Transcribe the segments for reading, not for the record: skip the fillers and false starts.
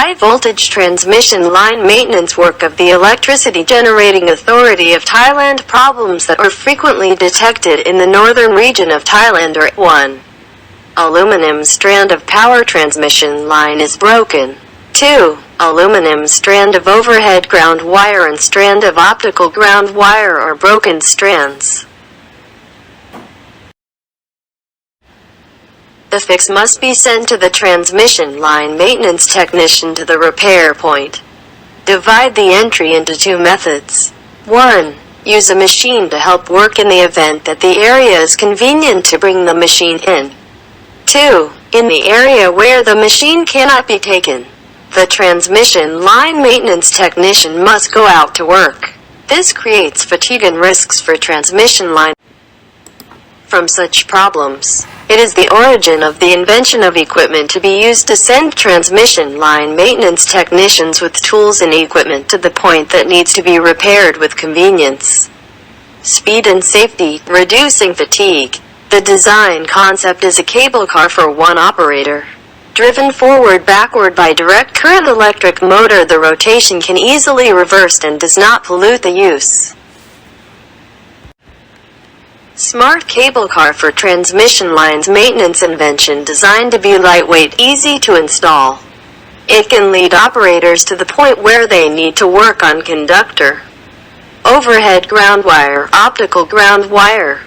High voltage transmission line maintenance work of the Electricity Generating Authority of Thailand. Problems that are frequently detected in the northern region of Thailand are 1. Aluminum strand of power transmission line is broken. 2. Aluminum strand of overhead ground wire and strand of optical ground wire are broken strands. The fix must be sent to the transmission line maintenance technician to the repair point. Divide the entry into 2 methods. 1. Use a machine to help work in the event that the area is convenient to bring the machine in. 2. In the area where the machine cannot be taken, the transmission line maintenance technician must go out to work. This creates fatigue and risks for transmission line. From such problems, it is the origin of the invention of equipment to be used to send transmission line maintenance technicians with tools and equipment to the point that needs to be repaired with convenience, speed and safety, reducing fatigue. The design concept is a cable car for one operator. Driven forward-backward by direct current electric motor, the rotation can easily reversed and does not pollute the use. Smart cable car for transmission lines maintenance invention designed to be lightweight, easy to install. It can lead operators to the point where they need to work on conductor, overhead ground wire, optical ground wire.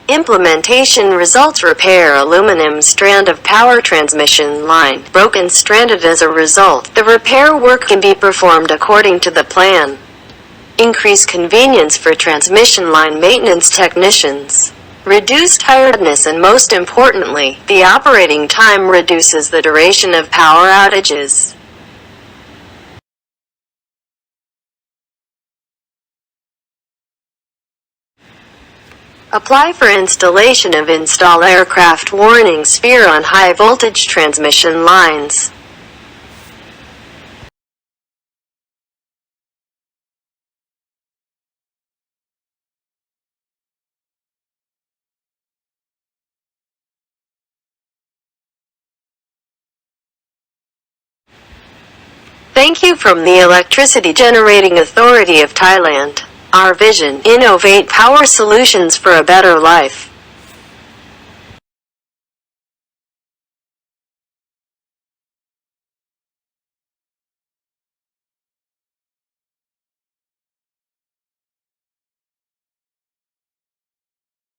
Implementation results: repair aluminum strand of power transmission line, broken stranded. As a result, the repair work can be performed according to the plan. Increase convenience for transmission line maintenance technicians. Reduce tiredness, and most importantly, the operating time reduces the duration of power outages. Apply for installation of install aircraft warning sphere on high voltage transmission lines. Thank you from the Electricity Generating Authority of Thailand. Our vision: innovate power solutions for a better life.